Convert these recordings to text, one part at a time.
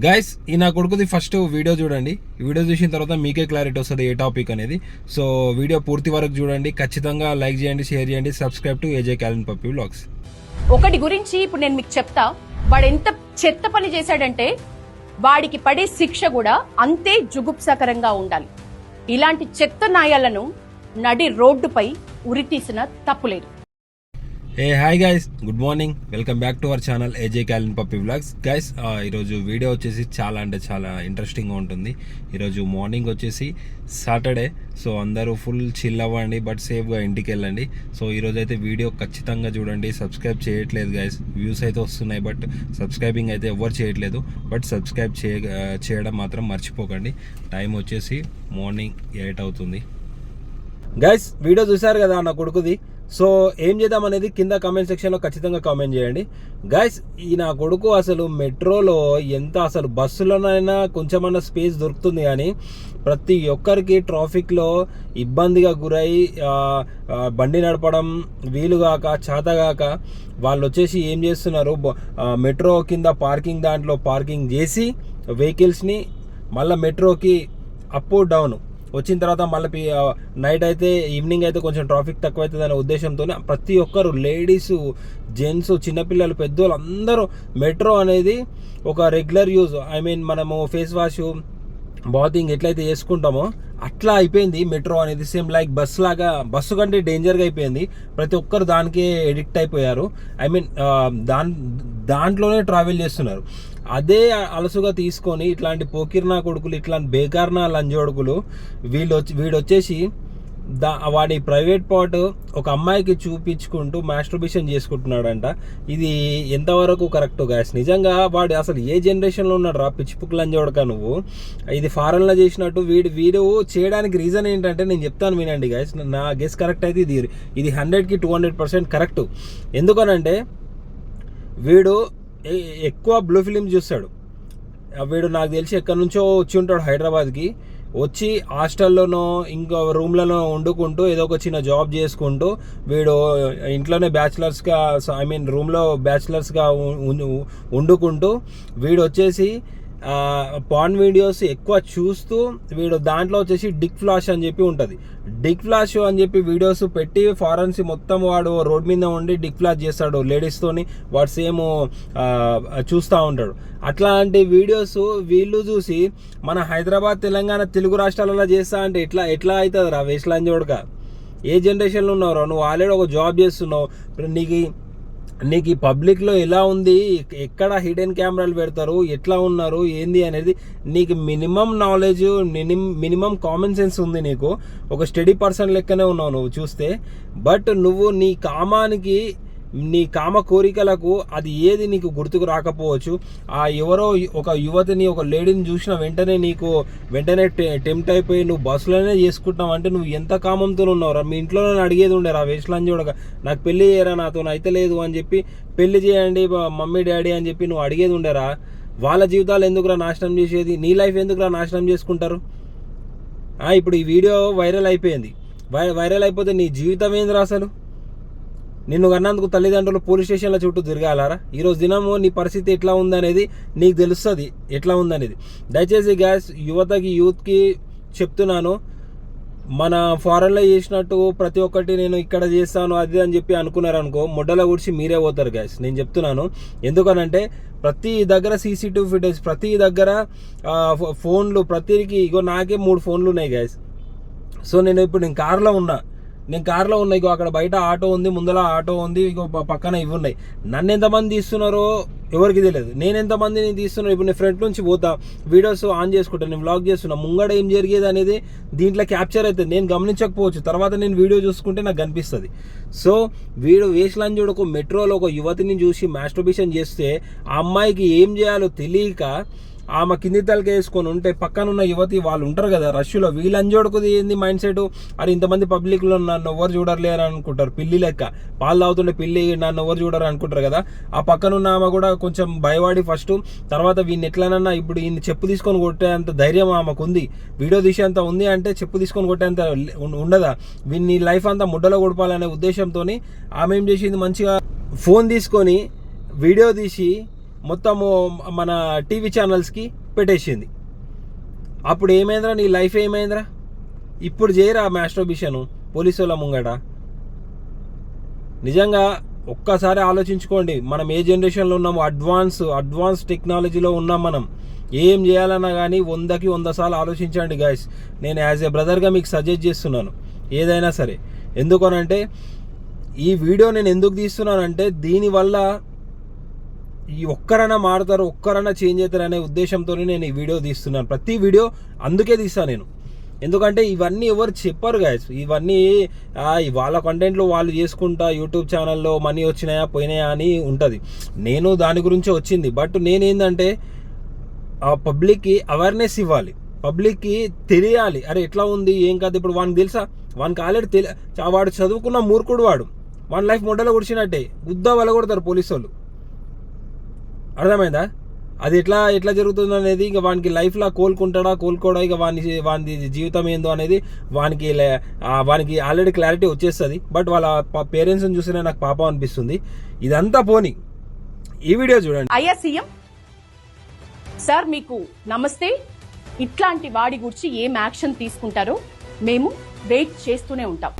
Guys ఈ నా కొడుకుది ఫస్ట్ వీడియో చూడండి. వీడియో చూసిన తర్వాత మీకే క్లారిటీ వస్తుంది ఏ టాపిక్ అనేది. సో వీడియో పూర్తి వరకు చూడండి, ఖచ్చితంగా లైక్ చేయండి, షేర్ చేయండి, సబ్స్క్రైబ్ టు ఏజే క్యాలిన్ పప్పీ వ్లాగ్స్. ఒకటి గురించి ఇప్పుడు నేను మీకు చెప్తా. వాడు ఎంత చెత్త పని చేశాడంటే వాడికి పడే శిక్ష కూడా అంతే జుగుప్సాకరంగా ఉండాలి. ఇలాంటి చెత్త నాయాలను నడి రోడ్డుపై ఉరితీసిన తప్పులేదు. ఏ hi guys, good morning, welcome back to our channel AJ క్యాలిన్ పప్పీ వ్లాగ్స్. గైస్ ఈరోజు వీడియో వచ్చేసి చాలా అంటే చాలా ఇంట్రెస్టింగ్గా ఉంటుంది. ఈరోజు మార్నింగ్ వచ్చేసి సాటర్డే, సో అందరూ ఫుల్ చిల్ అవ్వండి, బట్ సేఫ్గా ఇంటికి వెళ్ళండి. సో ఈరోజు అయితే వీడియో ఖచ్చితంగా చూడండి. సబ్స్క్రైబ్ చేయట్లేదు గైస్, వ్యూస్ అయితే వస్తున్నాయి బట్ సబ్స్క్రైబింగ్ అయితే ఎవరు చేయట్లేదు. బట్ సబ్స్క్రైబ్ చేయడం మాత్రం మర్చిపోకండి. టైం వచ్చేసి మార్నింగ్ 8 అవుతుంది. గైస్ వీడియో చూసారు కదా నా కొడుకుది. సో ఏం చేద్దాం అనేది కింద కామెంట్ సెక్షన్లో ఖచ్చితంగా కామెంట్ చేయండి. గైస్ ఈ నా కొడుకు అసలు మెట్రోలో ఎంత అసలు బస్సులోనైనా కొంచెమన్నా స్పేస్ దొరుకుతుంది, కానీ ప్రతి ఒక్కరికి ట్రాఫిక్లో ఇబ్బందిగా గురై బండి నడపడం వీలుగాక చేతగాక వాళ్ళు వచ్చేసి ఏం చేస్తున్నారు, మెట్రో కింద పార్కింగ్ దాంట్లో పార్కింగ్ చేసి వెహికల్స్ని మళ్ళీ మెట్రోకి అప్ డౌన్ వచ్చిన తర్వాత మళ్ళీ నైట్ అయితే ఈవినింగ్ అయితే కొంచెం ట్రాఫిక్ తక్కువ అవుతుంది అనే ఉద్దేశంతో ప్రతి ఒక్కరు లేడీసు, జెంట్స్, చిన్నపిల్లలు, పెద్దోళ్ళు అందరూ మెట్రో అనేది ఒక రెగ్యులర్ యూజ్, ఐ మీన్ మనము ఫేస్ వాష్, బాతింగ్ ఎట్లయితే చేసుకుంటామో అట్లా అయిపోయింది మెట్రో అనేది. సేమ్ లైక్ బస్సు కంటే డేంజర్గా అయిపోయింది. ప్రతి ఒక్కరు దానికే ఎడిక్ట్ అయిపోయారు. ఐ మీన్ దాంట్లోనే ట్రావెల్ చేస్తున్నారు. అదే అలసుగా తీసుకొని ఇట్లాంటి పోకిర్నా కొడుకులు, ఇట్లాంటి బేకార్నా లంజోడుకులు వీడొచ్చేసి వాడి ప్రైవేట్ పార్ట్ ఒక అమ్మాయికి చూపించుకుంటూ మాస్టర్బేషన్ చేసుకుంటున్నాడంట. ఇది ఎంతవరకు కరెక్ట్ గాయస్? నిజంగా వాడు అసలు ఏ జనరేషన్లో ఉన్నాడు రా పిచ్చిపుక్ లంజోడక నువ్వు? ఇది ఫారెన్లో చేసినట్టు వీడు చేయడానికి రీజన్ ఏంటంటే నేను చెప్తాను వినండి గాయస్. నా గెస్ కరెక్ట్ అయితే ఇది 100కి 200% కరెక్ట్. ఎందుకనంటే వీడు ఎక్కువ బ్లూ ఫిలిం చూస్తాడు. వీడు నాకు తెలిసి ఎక్కడి నుంచో వచ్చి ఉంటాడు హైదరాబాద్కి. వచ్చి హాస్టల్లోనో ఇంకా రూమ్లలో వండుకుంటూ ఏదో ఒక చిన్న జాబ్ చేసుకుంటూ వీడు ఇంట్లోనే బ్యాచిలర్స్గా, ఐ మీన్ రూమ్లో బ్యాచిలర్స్గా వండుకుంటూ వీడు వచ్చేసి పాన్ వీడియోస్ ఎక్కువ చూస్తూ వీడు దాంట్లో వచ్చేసి డిక్ ఫ్లాష్ అని చెప్పి ఉంటుంది. డిక్ ఫ్లాష్ అని చెప్పి వీడియోస్ పెట్టి ఫారెన్స్ మొత్తం వాడు రోడ్ మీద ఉండి డిక్ ఫ్లాష్ చేస్తాడు లేడీస్తోని. వాడు సేమ్ చూస్తూ ఉంటాడు. అట్లాంటి వీడియోస్ వీళ్ళు చూసి మన హైదరాబాద్, తెలంగాణ, తెలుగు రాష్ట్రాలలో చేస్తా అంటే ఎట్లా అవుతుంది రా వేస్లాంజోడ్గా? ఏ జనరేషన్లో ఉన్నావు? నువ్వు ఆల్రెడీ ఒక జాబ్ చేస్తున్నావు. నీకు ఈ పబ్లిక్లో ఎలా ఉంది, ఎక్కడ హిడెన్ కెమెరాలు పెడతారు, ఎట్లా ఉన్నారు, ఏంది అనేది నీకు minimum knowledge, minimum common sense ఉంది. నీకు ఒక స్టడీ పర్సన్ లెక్కనే ఉన్నావు నువ్వు చూస్తే. బట్ నువ్వు నీ కామ కోరికలకు అది ఏది నీకు గుర్తుకు రాకపోవచ్చు. ఎవరో ఒక యువతిని, ఒక లేడీని చూసిన వెంటనే టెంప్ట్ అయిపోయి నువ్వు బస్సులోనే చేసుకుంటున్నావు అంటే నువ్వు ఎంత కామంతో ఉన్నావురా? మీ ఇంట్లోనే అడిగేది ఉండేరా వేస్ట్లాంజ్ చూడగా, నాకు పెళ్లి చేయరా, నాతో అయితే లేదు అని చెప్పి పెళ్లి చేయండి మమ్మీ డాడీ అని చెప్పి నువ్వు అడిగేది ఉండేరా? వాళ్ళ జీవితాలు ఎందుకురా నాశనం చేసేది? నీ లైఫ్ ఎందుకురా నాశనం చేసుకుంటారు? ఇప్పుడు ఈ వీడియో వైరల్ అయిపోయింది. వైరల్ అయిపోతే నీ జీవితం ఏందిరా అసలు? నిన్ను కన్నందుకు తల్లిదండ్రులు పోలీస్ స్టేషన్ల చుట్టూ తిరగాలారా? ఈరోజు దినము నీ పరిస్థితి ఎట్లా ఉందనేది నీకు తెలుస్తుంది, ఎట్లా ఉందనేది. దయచేసి గ్యాస్ యూత్కి చెప్తున్నాను, మన ఫారెన్లో చేసినట్టు ప్రతి ఒక్కటి నేను ఇక్కడ చేస్తాను అది అని చెప్పి అనుకున్నారనుకో, ముడ్డల గుడిచి మీరే పోతారు గ్యాస్. నేను చెప్తున్నాను. ఎందుకనంటే ప్రతి దగ్గర CCTV ఫుటేజ్, ప్రతి దగ్గర ఫోన్లు, ప్రతికి ఇగో నాకే 3 ఫోన్లు ఉన్నాయి గ్యాస్. సో నేను కార్లో ఉన్నా, ఇగో అక్కడ బయట ఆటో ఉంది, ముందర ఆటో ఉంది, ఇగో పక్కన ఇవి ఉన్నాయి. నన్ను ఎంతమంది తీస్తున్నారో ఎవరికి తెలియదు, నేను ఎంతమందిని తీస్తున్నాను. ఇప్పుడు నేను ఫ్రంట్ నుంచి పోతా, వీడియోస్ ఆన్ చేసుకుంటాను, నేను వ్లాగ్ చేస్తున్నా, ముంగడ ఏం జరిగేది అనేది దీంట్లో క్యాప్చర్ అవుతుంది. నేను గమనించకపోవచ్చు, తర్వాత నేను వీడియో చూసుకుంటే నాకు కనిపిస్తుంది. సో వీడు వేస్లాంజోడుకు మెట్రోలో ఒక యువతిని చూసి మాస్టర్బేషన్ చేస్తే ఆ అమ్మాయికి ఏం చేయాలో తెలియక ఆమె కింది తలకి వేసుకొని ఉంటే పక్కనున్న యువతి వాళ్ళు ఉంటారు కదా రష్లో, వీళ్ళంజోడుకుది ఏంది మైండ్ సెట్? అది ఇంతమంది పబ్లిక్లో నన్ను ఎవరు చూడర్లే అని అనుకుంటారు. పిల్లి లెక్క పాలు తాగుతుంటే పిల్లి నన్ను ఎవరు చూడరు అనుకుంటారు కదా. ఆ పక్కనున్న ఆమె కూడా కొంచెం భయపడి ఫస్ట్, తర్వాత వీడిని ఎట్లనన్నా ఇప్పుడు ఈయన చెప్పు తీసుకొని కొట్టేంత ధైర్యం ఆమెకు ఉంది, వీడియో తీసేంత ఉంది అంటే చెప్పు తీసుకొని కొట్టేంత ఉండదా? వీడిని లైఫ్ అంతా ముడ్డలో కొడపాలనే ఉద్దేశంతో ఆమె ఏం చేసింది, మంచిగా ఫోన్ తీసుకొని వీడియో తీసి మొత్తము మన టీవీ ఛానల్స్కి పెట్టేసింది. అప్పుడు ఏమైందిరా, నీ లైఫ్ ఏమైందిరా? ఇప్పుడు చేయరా మాస్టర్బేషన్ పోలీసు వాళ్ళ ముంగట? నిజంగా ఒక్కసారి ఆలోచించుకోండి. మనం ఏ జనరేషన్లో ఉన్నామో, అడ్వాన్స్ టెక్నాలజీలో ఉన్నాం. మనం ఏం చేయాలన్నా కానీ 100కి 100 సార్లు ఆలోచించండి గైస్. నేను యాజ్ ఏ బ్రదర్గా మీకు సజెస్ట్ చేస్తున్నాను ఏదైనా సరే. ఎందుకనంటే ఈ వీడియో నేను ఎందుకు తీస్తున్నానంటే, దీనివల్ల ఈ ఒక్కరైనా మారుతారు, ఒక్కరైనా చేంజ్ అవుతారు అనే ఉద్దేశంతో నేను ఈ వీడియో తీస్తున్నాను. ప్రతి వీడియో అందుకే తీస్తాను నేను. ఎందుకంటే ఇవన్నీ ఎవరు చెప్పరు గైస్. ఇవన్నీ వాళ్ళ కంటెంట్లో వాళ్ళు చేసుకుంటా యూట్యూబ్ ఛానల్లో మనీ వచ్చినాయా పోయినాయా అని ఉంటుంది. నేను దాని గురించే వచ్చింది. బట్ నేనేందంటే పబ్లిక్కి అవేర్నెస్ ఇవ్వాలి, పబ్లిక్కి తెలియాలి. అరే ఎట్లా ఉంది ఏం కాదు. ఇప్పుడు వానికి తెలుసా, వానికి ఆల్రెడీ వాడు చదువుకున్న మూర్ఖుడు, వాడి లైఫ్ మొడ్డలో గుడిచినట్టే గుద్దా వల్ల కొడతారు పోలీసు వాళ్ళు. అర్థమైందా? అది ఎట్లా జరుగుతుంది అనేది ఇక వానికి లైఫ్లో కోలుకోడా ఇక వాని జీవితం ఏందో అనేది వానికి ఆల్రెడీ క్లారిటీ వచ్చేస్తుంది. బట్ వాళ్ళ పేరెంట్స్ని చూసినా నాకు పాపం అనిపిస్తుంది. ఇదంతా పోని ఈ వీడియో చూడండి. అయ్యా సీఎం సార్, మీకు నమస్తే. ఇట్లాంటి వాడి గురించి ఏం యాక్షన్ తీసుకుంటారో మేము వెయిట్ చేస్తూనే ఉంటాం.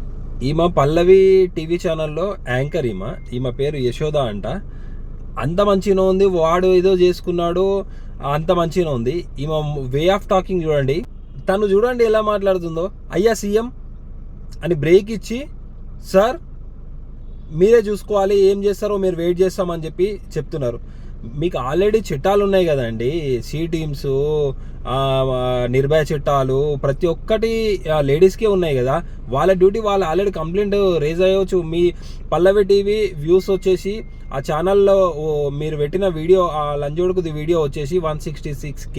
ఈమె పల్లవి టీవీ ఛానల్లో యాంకర్. ఈమె పేరు యశోద అంట. అంత మంచిగా ఉంది. వాడు ఏదో చేసుకున్నాడు, అంత మంచిగా ఉంది. ఈమె వే ఆఫ్ టాకింగ్ చూడండి. తను చూడండి ఎలా మాట్లాడుతుందో. అయ్యా సీఎం అని బ్రేక్ ఇచ్చి, సార్ మీరే చూసుకోవాలి, ఏం చేస్తారో మీరు వెయిట్ చేస్తామని చెప్పి చెప్తున్నారు. మీకు ఆల్రెడీ చట్టాలు ఉన్నాయి కదండి, సి టీమ్స్, నిర్భయ చట్టాలు, ప్రతి ఒక్కటి లేడీస్కే ఉన్నాయి కదా. వాళ్ళ డ్యూటీ వాళ్ళు ఆల్రెడీ కంప్లైంట్ రేజ్ అయ్యవచ్చు. మీ పల్లవి టీవీ వ్యూస్ వచ్చేసి ఆ ఛానల్లో మీరు పెట్టిన వీడియో, ఆ లంజోడుకుది వీడియో వచ్చేసి 166K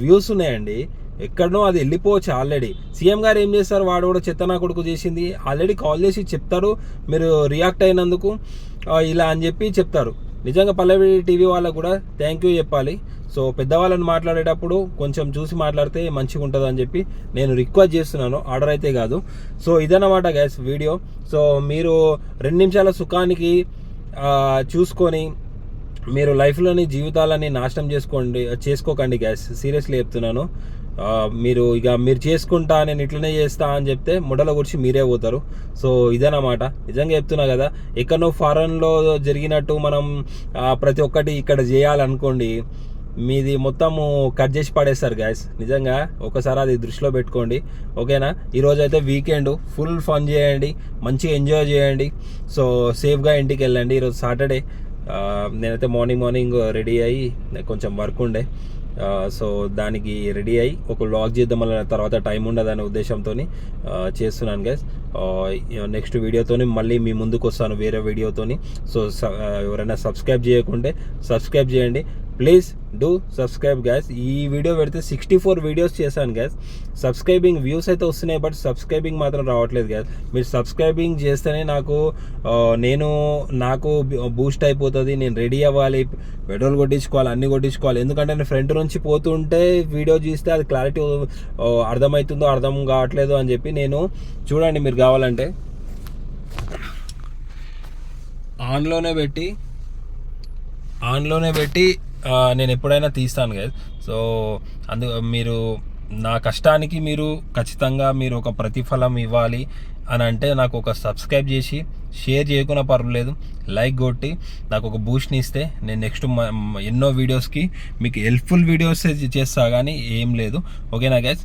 వ్యూస్ ఉన్నాయండి. ఎక్కడనో అది వెళ్ళిపోవచ్చు ఆల్రెడీ. సీఎం గారు ఏం చేస్తారు, వాడు కూడా చెత్తనా కొడుకు చేసింది ఆల్రెడీ కాల్ చేసి చెప్తారు, మీరు రియాక్ట్ అయినందుకు ఇలా అని చెప్పి చెప్తారు. నిజంగా పల్లవి టీవీ వాళ్ళకు కూడా థ్యాంక్ యూ చెప్పాలి. సో పెద్దవాళ్ళని మాట్లాడేటప్పుడు కొంచెం చూసి మాట్లాడితే మంచిగా ఉంటుంది అని చెప్పి నేను రిక్వెస్ట్ చేస్తున్నాను, ఆర్డర్ అయితే కాదు. సో ఇదన్నమాట గైస్ వీడియో. సో మీరు 2 నిమిషాల సుఖానికి చూసుకొని మీరు లైఫ్లోని జీవితాలని నాశనం చేసుకోకండి గైస్. సీరియస్లీ చెప్తున్నాను. మీరు చేసుకుంటా, నేను ఇట్లనే చేస్తా అని చెప్తే ముడల గురించి మీరే పోతారు. సో ఇదన్నమాట. నిజంగా చెప్తున్నా కదా, ఎక్కడో ఫారెన్లో జరిగినట్టు మనం ప్రతి ఒక్కటి ఇక్కడ చేయాలనుకోండి, మీది మొత్తము కట్ చేసి పడేస్తారు గైస్. నిజంగా ఒకసారి అది దృష్టిలో పెట్టుకోండి, ఓకేనా? ఈరోజు అయితే వీకెండ్, ఫుల్ ఫన్ చేయండి, మంచిగా ఎంజాయ్ చేయండి. సో సేఫ్గా ఇంటికి వెళ్ళండి. ఈరోజు సాటర్డే. నేనైతే మార్నింగ్ రెడీ అయ్యి కొంచెం వర్క్ ఉండే, సో దానికి రెడీ అయ్యి ఒక వ్లాగ్ చేద్దాం, మళ్ళీ తర్వాత టైం ఉండదనే ఉద్దేశంతో చేస్తున్నాను గైస్. నెక్స్ట్ వీడియోతోని మళ్ళీ మీ ముందుకు వస్తాను వేరే వీడియోతోని. సో ఎవరైనా సబ్స్క్రైబ్ చేయకుంటే సబ్స్క్రైబ్ చేయండి ప్లీజ్. Do subscribe gas. ఈ వీడియో పెడితే 64 వీడియోస్ చేశాను గ్యాస్. సబ్స్క్రైబింగ్ వ్యూస్ అయితే వస్తున్నాయి, బట్ సబ్స్క్రైబింగ్ మాత్రం రావట్లేదు గ్యాస్. మీరు సబ్స్క్రైబింగ్ చేస్తేనే నాకు బూస్ట్ అయిపోతుంది. నేను రెడీ అవ్వాలి, పెట్రోల్ కొట్టించుకోవాలి, అన్నీ కొట్టించుకోవాలి. ఎందుకంటే నేను ఫ్రంట్ నుంచి పోతుంటే వీడియో చూస్తే అది క్లారిటీ అర్థమవుతుందో అర్థం కావట్లేదు అని చెప్పి నేను చూడండి, మీరు కావాలంటే ఆన్లోనే పెట్టి నేను ఎప్పుడైనా తీస్తాను కదా. సో మీరు నా కష్టానికి మీరు ఖచ్చితంగా మీరు ఒక ప్రతిఫలం ఇవ్వాలి అని అంటే నాకు ఒక సబ్స్క్రైబ్ చేసి షేర్ చేయకుండా పర్వాలేదు, లైక్ కొట్టి నాకు ఒక బూస్ట్ని ఇస్తే నేను నెక్స్ట్ ఎన్నో వీడియోస్కి మీకు హెల్ప్ఫుల్ వీడియోస్ చేస్తా కానీ ఏం లేదు. ఓకేనా guys,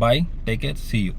bye, take care, see you.